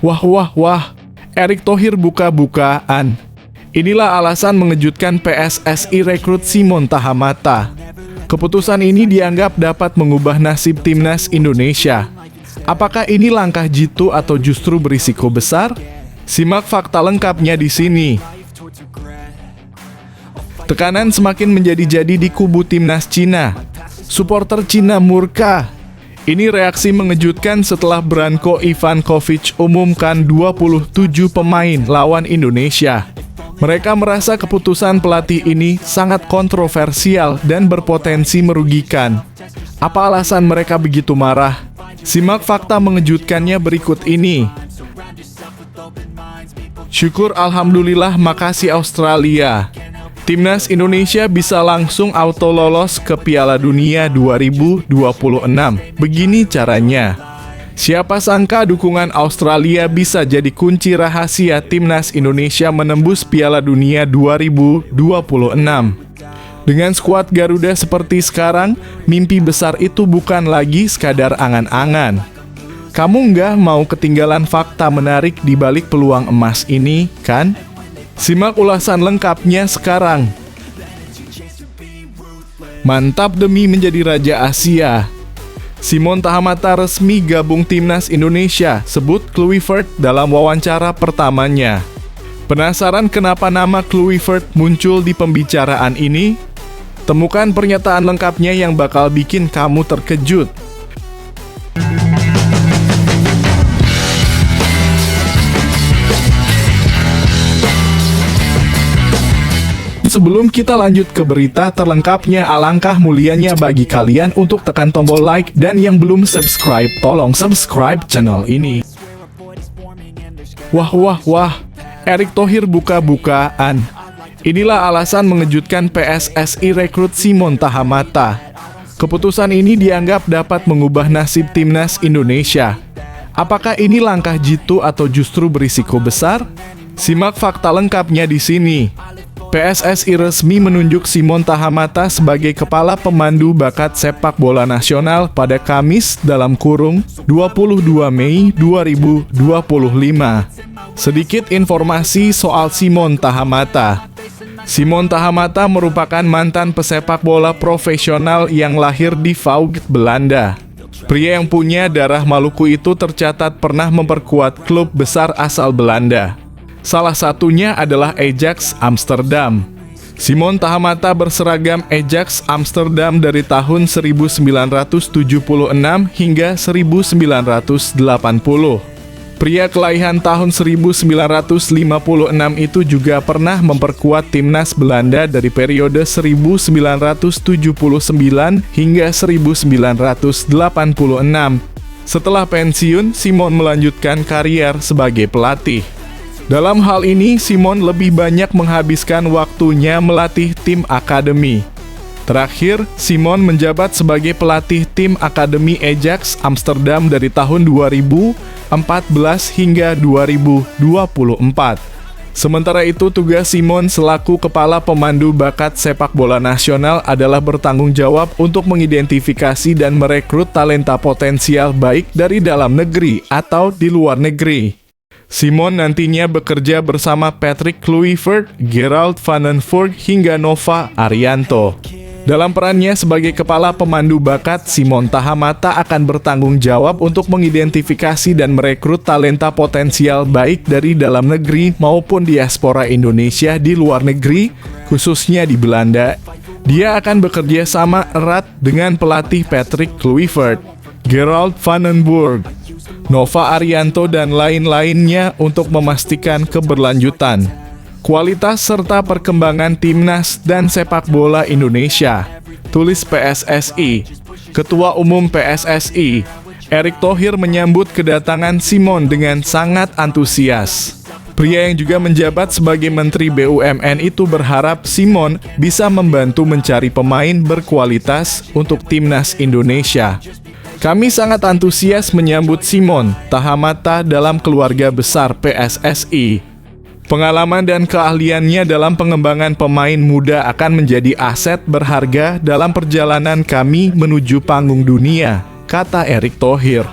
Wah wah wah, Erick Thohir buka-bukaan. Inilah alasan mengejutkan PSSI rekrut Simon Tahamata. Keputusan ini dianggap dapat mengubah nasib timnas Indonesia. Apakah ini langkah jitu atau justru berisiko besar? Simak fakta lengkapnya di sini. Tekanan semakin menjadi-jadi di kubu timnas Cina. Supporter Cina murka. Ini reaksi mengejutkan setelah Branko Ivankovic umumkan 27 pemain lawan Indonesia. Mereka merasa keputusan pelatih ini sangat kontroversial dan berpotensi merugikan. Apa alasan mereka begitu marah? Simak fakta mengejutkannya berikut ini. Syukur alhamdulillah, makasih Australia. Timnas Indonesia bisa langsung auto lolos ke Piala Dunia 2026. Begini caranya. Siapa sangka dukungan Australia bisa jadi kunci rahasia Timnas Indonesia menembus Piala Dunia 2026. Dengan skuad Garuda seperti sekarang, mimpi besar itu bukan lagi sekadar angan-angan. Kamu nggak mau ketinggalan fakta menarik di balik peluang emas ini, kan? Simak ulasan lengkapnya sekarang. Mantap demi menjadi Raja Asia. Simon Tahamata resmi gabung Timnas Indonesia, sebut Kluivert dalam wawancara pertamanya. Penasaran kenapa nama Kluivert muncul di pembicaraan ini? Temukan pernyataan lengkapnya yang bakal bikin kamu terkejut. Sebelum kita lanjut ke berita terlengkapnya, alangkah mulianya bagi kalian untuk tekan tombol like, dan yang belum subscribe, tolong subscribe channel ini. Wah wah wah, Erick Thohir buka-bukaan. Inilah alasan mengejutkan PSSI rekrut Simon Tahamata. Keputusan ini dianggap dapat mengubah nasib timnas Indonesia. Apakah ini langkah jitu atau justru berisiko besar? Simak fakta lengkapnya di sini. PSSI resmi menunjuk Simon Tahamata sebagai Kepala Pemandu Bakat Sepak Bola Nasional pada Kamis (22 Mei 2025). Sedikit informasi soal Simon Tahamata. Simon Tahamata merupakan mantan pesepak bola profesional yang lahir di Vaughan, Belanda. Pria yang punya darah Maluku itu tercatat pernah memperkuat klub besar asal Belanda. Salah satunya adalah Ajax Amsterdam. Simon Tahamata berseragam Ajax Amsterdam dari tahun 1976 hingga 1980. Pria kelahiran tahun 1956 itu juga pernah memperkuat timnas Belanda dari periode 1979 hingga 1986. Setelah pensiun, Simon melanjutkan karier sebagai pelatih. Dalam hal ini, Simon lebih banyak menghabiskan waktunya melatih tim akademi. Terakhir, Simon menjabat sebagai pelatih tim akademi Ajax Amsterdam dari tahun 2014 hingga 2024. Sementara itu, tugas Simon selaku Kepala Pemandu Bakat Sepak Bola Nasional adalah bertanggung jawab untuk mengidentifikasi dan merekrut talenta potensial baik dari dalam negeri atau di luar negeri. Simon nantinya bekerja bersama Patrick Kluivert, Gerald van den Voort hingga Nova Arianto. Dalam perannya sebagai Kepala Pemandu Bakat, Simon Tahamata akan bertanggung jawab untuk mengidentifikasi dan merekrut talenta potensial baik dari dalam negeri maupun diaspora Indonesia di luar negeri, khususnya di Belanda. Dia akan bekerja sama erat dengan pelatih Patrick Kluivert, Gerald van den Voort, Nova Arianto dan lain-lainnya untuk memastikan keberlanjutan, kualitas serta perkembangan timnas dan sepak bola Indonesia. Tulis PSSI. Ketua Umum PSSI, Erick Thohir menyambut kedatangan Simon dengan sangat antusias. Pria yang juga menjabat sebagai Menteri BUMN itu berharap Simon bisa membantu mencari pemain berkualitas untuk timnas Indonesia. Kami sangat antusias menyambut Simon Tahamata dalam keluarga besar PSSI. Pengalaman dan keahliannya dalam pengembangan pemain muda akan menjadi aset berharga dalam perjalanan kami menuju panggung dunia, kata Erick Thohir.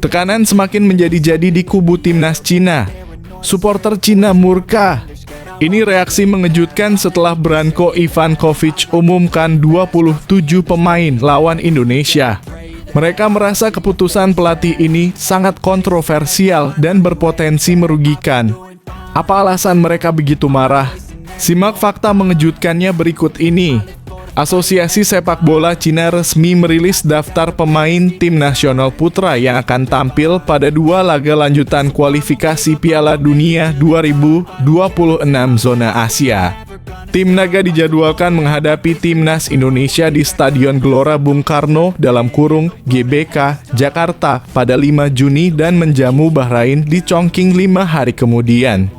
Tekanan semakin menjadi-jadi di kubu timnas Cina. Supporter Cina murka. Ini reaksi mengejutkan setelah Branko Ivankovic umumkan 27 pemain lawan Indonesia. Mereka merasa keputusan pelatih ini sangat kontroversial dan berpotensi merugikan. Apa alasan mereka begitu marah? Simak fakta mengejutkannya berikut ini. Asosiasi Sepak Bola Cina resmi merilis daftar pemain tim nasional putra yang akan tampil pada 2 laga lanjutan kualifikasi Piala Dunia 2026 zona Asia. Tim Naga dijadwalkan menghadapi Timnas Indonesia di Stadion Gelora Bung Karno (GBK) Jakarta pada 5 Juni dan menjamu Bahrain di Chongqing 5 hari kemudian.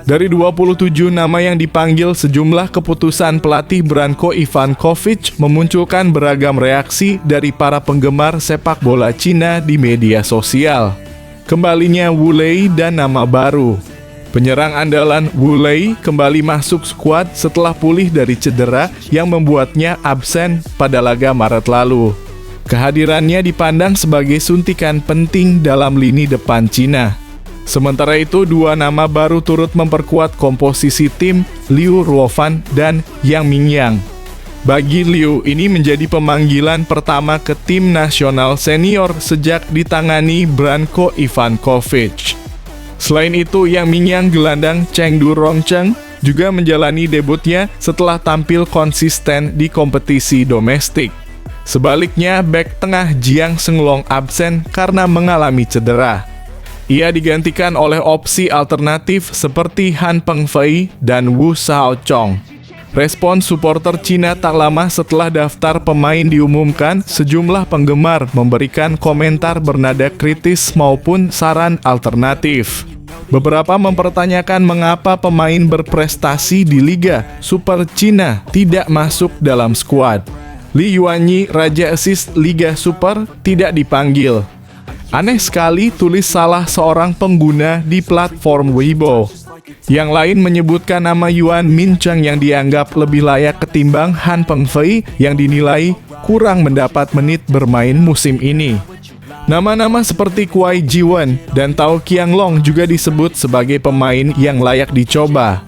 Dari 27 nama yang dipanggil, sejumlah keputusan pelatih Branko Ivankovic memunculkan beragam reaksi dari para penggemar sepak bola Cina di media sosial. Kembalinya Wu Lei dan nama baru. Penyerang andalan Wu Lei kembali masuk skuad setelah pulih dari cedera yang membuatnya absen pada laga Maret lalu. Kehadirannya dipandang sebagai suntikan penting dalam lini depan Cina. Sementara itu, 2 nama baru turut memperkuat komposisi tim, Liu Ruofan dan Yang Mingyang. Bagi Liu, ini menjadi pemanggilan pertama ke tim nasional senior sejak ditangani Branko Ivankovic. Selain itu, Yang Mingyang gelandang Chengdu Rongcheng juga menjalani debutnya setelah tampil konsisten di kompetisi domestik. Sebaliknya, bek tengah Jiang Senglong absen karena mengalami cedera. Ia digantikan oleh opsi alternatif seperti Han Pengfei dan Wu Shaochong. Respon supporter Cina tak lama setelah daftar pemain diumumkan, sejumlah penggemar memberikan komentar bernada kritis maupun saran alternatif. Beberapa mempertanyakan mengapa pemain berprestasi di Liga Super Cina tidak masuk dalam skuad. Li Yuanyi, Raja Assist Liga Super, tidak dipanggil. Aneh sekali, tulis salah seorang pengguna di platform Weibo. Yang lain menyebutkan nama Yuan Mincheng yang dianggap lebih layak ketimbang Han Pengfei yang dinilai kurang mendapat menit bermain musim ini. Nama-nama seperti Kuai Jiwen dan Tao Qianglong juga disebut sebagai pemain yang layak dicoba.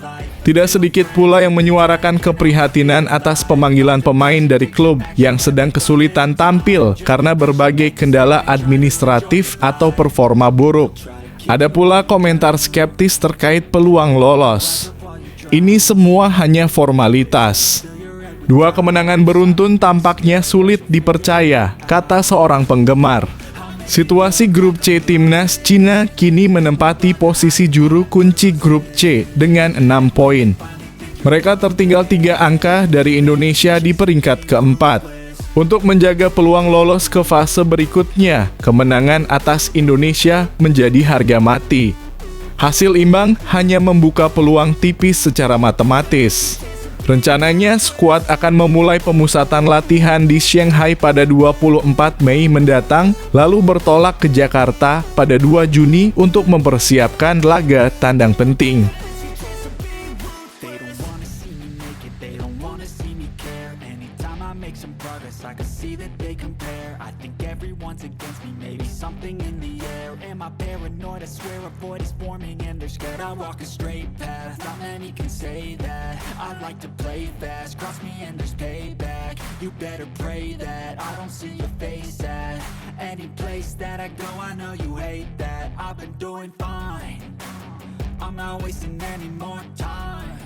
Tidak sedikit pula yang menyuarakan keprihatinan atas pemanggilan pemain dari klub yang sedang kesulitan tampil karena berbagai kendala administratif atau performa buruk. Ada pula komentar skeptis terkait peluang lolos. Ini semua hanya formalitas. 2 kemenangan beruntun tampaknya sulit dipercaya, kata seorang penggemar. Situasi grup C Timnas Cina kini menempati posisi juru kunci grup C dengan 6 poin. Mereka tertinggal 3 angka dari Indonesia di peringkat keempat. Untuk menjaga peluang lolos ke fase berikutnya, kemenangan atas Indonesia menjadi harga mati. Hasil imbang hanya membuka peluang tipis secara matematis. Rencananya, skuad akan memulai pemusatan latihan di Shanghai pada 24 Mei mendatang, lalu bertolak ke Jakarta pada 2 Juni untuk mempersiapkan laga tandang penting. I walk a straight path, not many can say that. I like to play fast, cross me and there's payback. You better pray that I don't see your face at any place that I go. I know you hate that. I've been doing fine, I'm not wasting any more time.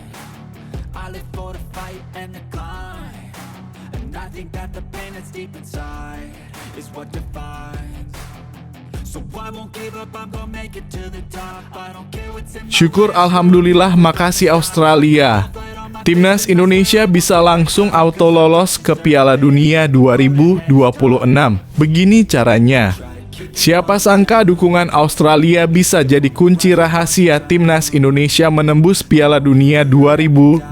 I live for the fight and the climb, and I think that the pain that's deep inside is what defines. So I won't give up, I'm gonna make it to the top. I don't care what's in my Syukur alhamdulillah, makasih Australia. Timnas Indonesia bisa langsung auto lolos ke Piala Dunia 2026. Begini caranya. Siapa sangka dukungan Australia bisa jadi kunci rahasia Timnas Indonesia menembus Piala Dunia 2026.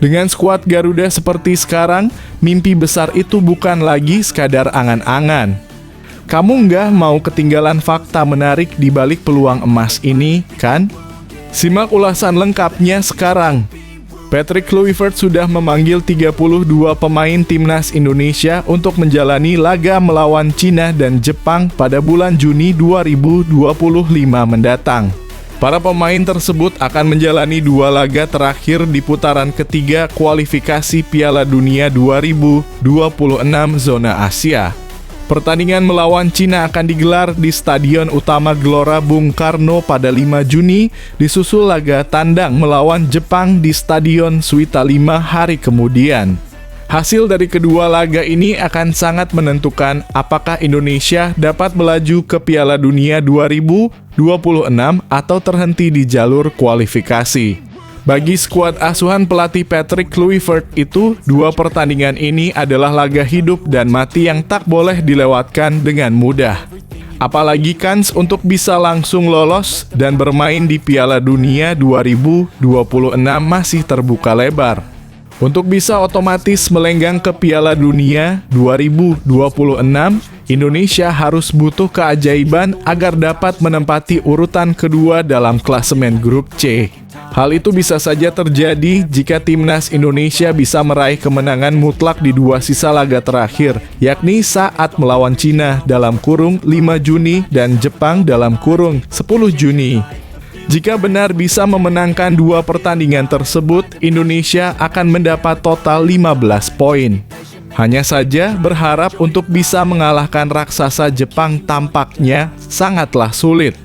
Dengan skuad Garuda seperti sekarang, mimpi besar itu bukan lagi sekadar angan-angan. Kamu nggak mau ketinggalan fakta menarik di balik peluang emas ini, kan? Simak ulasan lengkapnya sekarang. Patrick Kluivert sudah memanggil 32 pemain timnas Indonesia untuk menjalani laga melawan Cina dan Jepang pada bulan Juni 2025 mendatang. Para pemain tersebut akan menjalani 2 laga terakhir di putaran ketiga kualifikasi Piala Dunia 2026 zona Asia. Pertandingan melawan Cina akan digelar di Stadion Utama Gelora Bung Karno pada 5 Juni, disusul laga tandang melawan Jepang di Stadion Suita 5 hari kemudian. Hasil dari kedua laga ini akan sangat menentukan apakah Indonesia dapat melaju ke Piala Dunia 2026 atau terhenti di jalur kualifikasi. Bagi skuad asuhan pelatih Patrick Kluivert itu, 2 pertandingan ini adalah laga hidup dan mati yang tak boleh dilewatkan dengan mudah. Apalagi kans untuk bisa langsung lolos dan bermain di Piala Dunia 2026 masih terbuka lebar. Untuk bisa otomatis melenggang ke Piala Dunia 2026, Indonesia harus butuh keajaiban agar dapat menempati urutan kedua dalam klasemen grup C. Hal itu bisa saja terjadi jika timnas Indonesia bisa meraih kemenangan mutlak di 2 sisa laga terakhir, yakni saat melawan Cina dalam kurung 5 Juni dan Jepang dalam kurung 10 Juni. Jika benar bisa memenangkan 2 pertandingan tersebut, Indonesia akan mendapat total 15 poin. Hanya saja berharap untuk bisa mengalahkan raksasa Jepang tampaknya sangatlah sulit.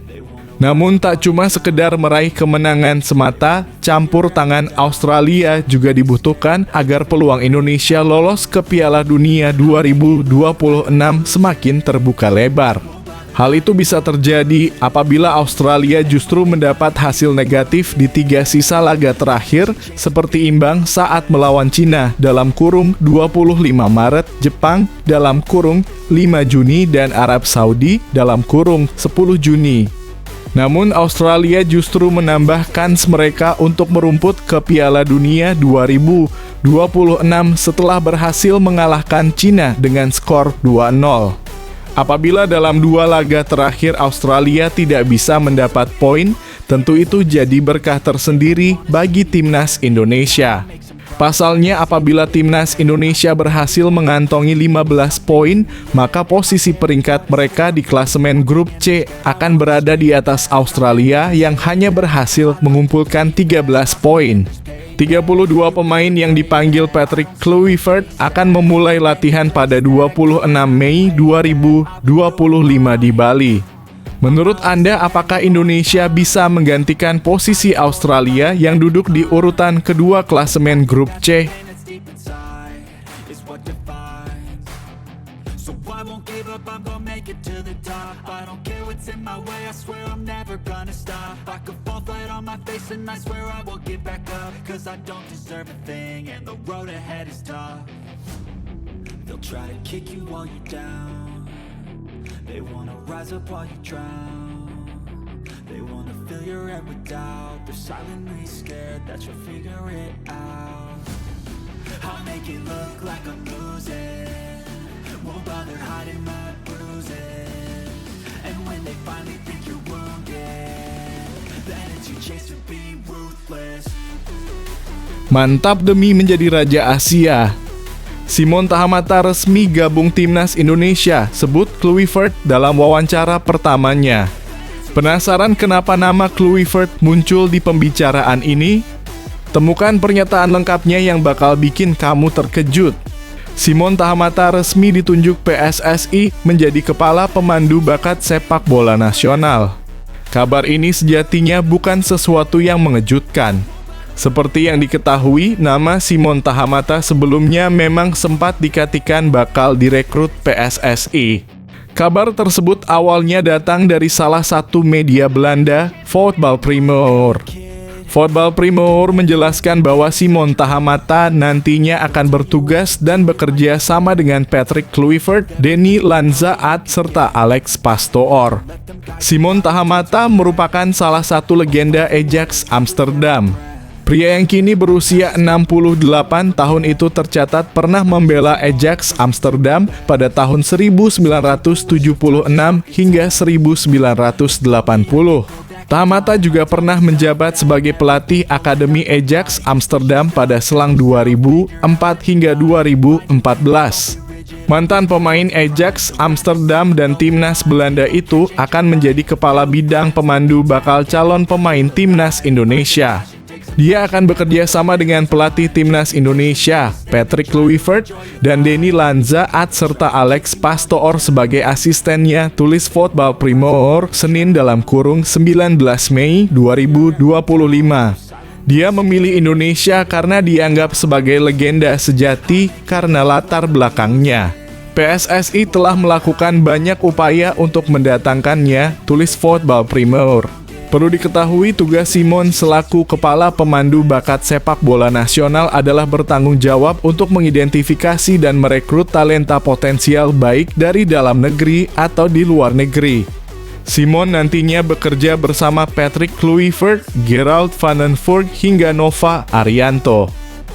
Namun tak cuma sekedar meraih kemenangan semata, campur tangan Australia juga dibutuhkan agar peluang Indonesia lolos ke Piala Dunia 2026 semakin terbuka lebar. Hal itu bisa terjadi apabila Australia justru mendapat hasil negatif di 3 sisa laga terakhir, seperti imbang saat melawan Cina dalam kurung 25 Maret, Jepang dalam kurung 5 Juni, dan Arab Saudi dalam kurung 10 Juni. Namun Australia justru menambah kans mereka untuk merumput ke Piala Dunia 2026 setelah berhasil mengalahkan Cina dengan skor 2-0. Apabila dalam 2 laga terakhir Australia tidak bisa mendapat poin, tentu itu jadi berkah tersendiri bagi timnas Indonesia. Pasalnya apabila timnas Indonesia berhasil mengantongi 15 poin, maka posisi peringkat mereka di klasemen grup C akan berada di atas Australia yang hanya berhasil mengumpulkan 13 poin. 32 pemain yang dipanggil Patrick Kluivert akan memulai latihan pada 26 Mei 2025 di Bali. Menurut Anda, apakah Indonesia bisa menggantikan posisi Australia yang duduk di urutan kedua klasemen grup C? They wanna rise up while you drown. They wanna fill your head with doubt. They're silently scared that you'll figure it out. I'll make it look like I'm losing. Won't bother hiding my bruises. And when they finally think you're wounded, then it's your chance to be ruthless. Mantap demi menjadi Raja Asia. Simon Tahamata resmi gabung timnas Indonesia, sebut Kluivert dalam wawancara pertamanya. Penasaran kenapa nama Kluivert muncul di pembicaraan ini? Temukan pernyataan lengkapnya yang bakal bikin kamu terkejut. Simon Tahamata resmi ditunjuk PSSI menjadi kepala pemandu bakat sepak bola nasional. Kabar ini sejatinya bukan sesuatu yang mengejutkan. Seperti yang diketahui, nama Simon Tahamata sebelumnya memang sempat dikatakan bakal direkrut PSSI. Kabar tersebut awalnya datang dari salah satu media Belanda, Voetbal Primeur. Voetbal Primeur menjelaskan bahwa Simon Tahamata nantinya akan bertugas dan bekerja sama dengan Patrick Kluivert, Denny Lanzaat, serta Alex Pastoor. Simon Tahamata merupakan salah satu legenda Ajax Amsterdam. Pria yang kini berusia 68 tahun itu tercatat pernah membela Ajax Amsterdam pada tahun 1976 hingga 1980. Tahamata juga pernah menjabat sebagai pelatih Akademi Ajax Amsterdam pada selang 2004 hingga 2014. Mantan pemain Ajax Amsterdam dan Timnas Belanda itu akan menjadi kepala bidang pemandu bakal calon pemain Timnas Indonesia. Dia akan bekerja sama dengan pelatih Timnas Indonesia, Patrick Kluivert, dan Denny Lanzaat serta Alex Pastoor sebagai asistennya, tulis Voetbal Primeur, Senin dalam kurung 19 Mei 2025. Dia memilih Indonesia karena dianggap sebagai legenda sejati karena latar belakangnya. PSSI telah melakukan banyak upaya untuk mendatangkannya, tulis Voetbal Primeur. Perlu diketahui tugas Simon selaku kepala pemandu bakat sepak bola nasional adalah bertanggung jawab untuk mengidentifikasi dan merekrut talenta potensial baik dari dalam negeri atau di luar negeri. Simon nantinya bekerja bersama Patrick Kluivert, Gerald van den Voort hingga Nova Arianto.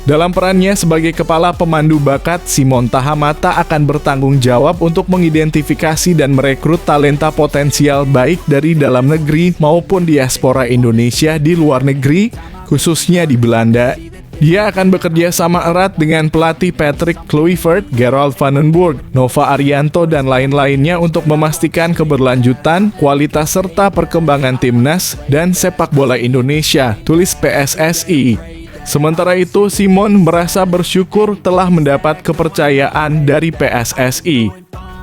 Dalam perannya sebagai kepala pemandu bakat, Simon Tahamata akan bertanggung jawab untuk mengidentifikasi dan merekrut talenta potensial baik dari dalam negeri maupun diaspora Indonesia di luar negeri, khususnya di Belanda. Dia akan bekerja sama erat dengan pelatih Patrick Kluivert, Gerald van den Voort, Nova Arianto, dan lain-lainnya untuk memastikan keberlanjutan, kualitas serta perkembangan timnas dan sepak bola Indonesia, tulis PSSI. Sementara itu, Simon merasa bersyukur telah mendapat kepercayaan dari PSSI.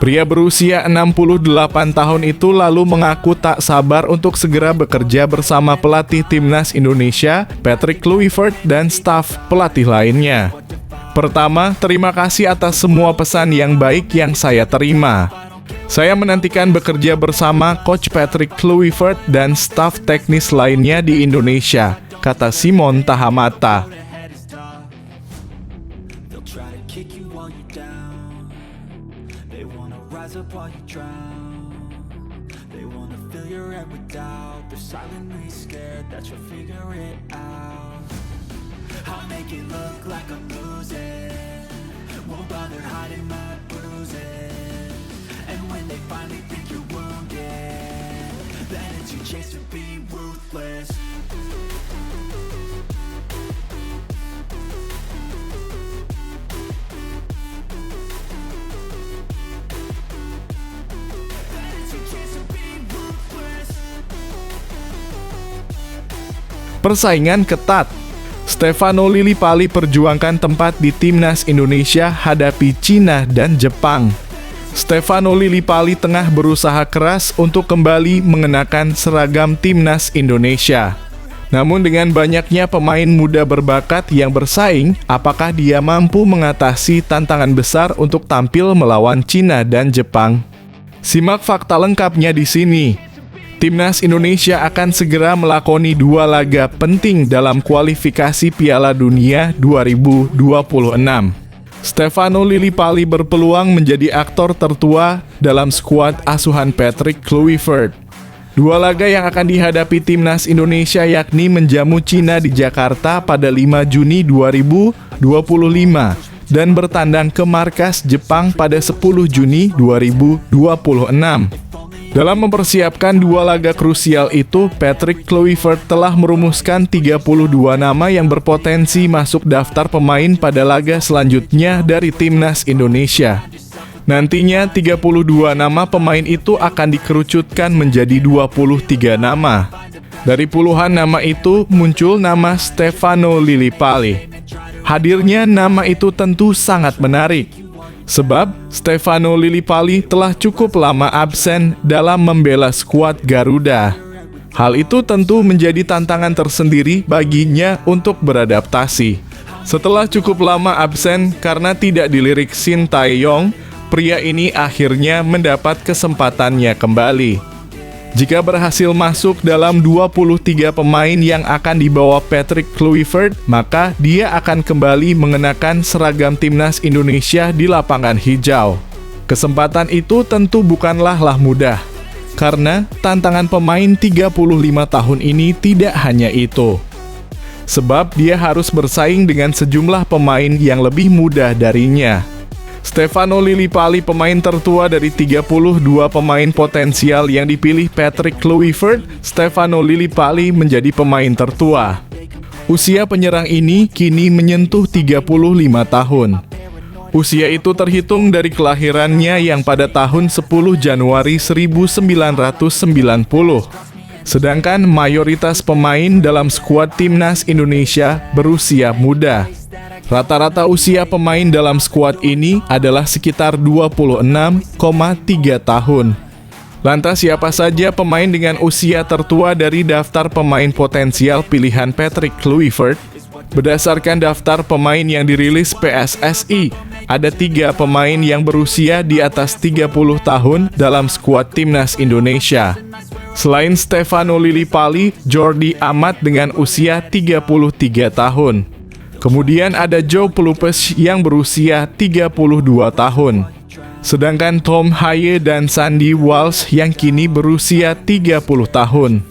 Pria berusia 68 tahun itu lalu mengaku tak sabar untuk segera bekerja bersama pelatih Timnas Indonesia, Patrick Kluivert, dan staf pelatih lainnya. Pertama, terima kasih atas semua pesan yang baik yang saya terima. Saya menantikan bekerja bersama Coach Patrick Kluivert dan staf teknis lainnya di Indonesia, kata Simon Tahamata. Persaingan ketat. Stefano Lillipali perjuangkan tempat di Timnas Indonesia hadapi Cina dan Jepang. Stefano Lillipali tengah berusaha keras untuk kembali mengenakan seragam Timnas Indonesia. Namun dengan banyaknya pemain muda berbakat yang bersaing, apakah dia mampu mengatasi tantangan besar untuk tampil melawan Cina dan Jepang? Simak fakta lengkapnya di sini. Timnas Indonesia akan segera melakoni 2 laga penting dalam kualifikasi Piala Dunia 2026. Stefano Lillipali berpeluang menjadi aktor tertua dalam skuad asuhan Patrick Kluivert. 2 laga yang akan dihadapi Timnas Indonesia yakni menjamu Cina di Jakarta pada 5 Juni 2025 dan bertandang ke markas Jepang pada 10 Juni 2026. Dalam mempersiapkan 2 laga krusial itu, Patrick Kluivert telah merumuskan 32 nama yang berpotensi masuk daftar pemain pada laga selanjutnya dari Timnas Indonesia. Nantinya 32 nama pemain itu akan dikerucutkan menjadi 23 nama. Dari puluhan nama itu muncul nama Stefano Lillipali. Hadirnya nama itu tentu sangat menarik. Sebab Stefano Lillipali telah cukup lama absen dalam membela skuad Garuda. Hal itu tentu menjadi tantangan tersendiri baginya untuk beradaptasi. Setelah cukup lama absen karena tidak dilirik Shin Tae-yong, pria ini akhirnya mendapat kesempatannya kembali. Jika berhasil masuk dalam 23 pemain yang akan dibawa Patrick Kluivert, maka dia akan kembali mengenakan seragam Timnas Indonesia di lapangan hijau. Kesempatan itu tentu bukanlah mudah, karena tantangan pemain 35 tahun ini tidak hanya itu. Sebab dia harus bersaing dengan sejumlah pemain yang lebih muda darinya. Stefano Lillipali, pemain tertua dari 32 pemain potensial yang dipilih Patrick Kluivert, Stefano Lillipali menjadi pemain tertua. Usia penyerang ini kini menyentuh 35 tahun. Usia itu terhitung dari kelahirannya yang pada tahun 10 Januari 1990. Sedangkan mayoritas pemain dalam skuad timnas Indonesia berusia muda. Rata-rata usia pemain dalam skuad ini adalah sekitar 26,3 tahun. Lantas siapa saja pemain dengan usia tertua dari daftar pemain potensial pilihan Patrick Kluivert? Berdasarkan daftar pemain yang dirilis PSSI, ada 3 pemain yang berusia di atas 30 tahun dalam skuad timnas Indonesia. Selain Stefano Lillipali, Jordi Amat dengan usia 33 tahun. Kemudian ada Joe Pelupes yang berusia 32 tahun. Sedangkan Tom Haye dan Sandy Walsh yang kini berusia 30 tahun.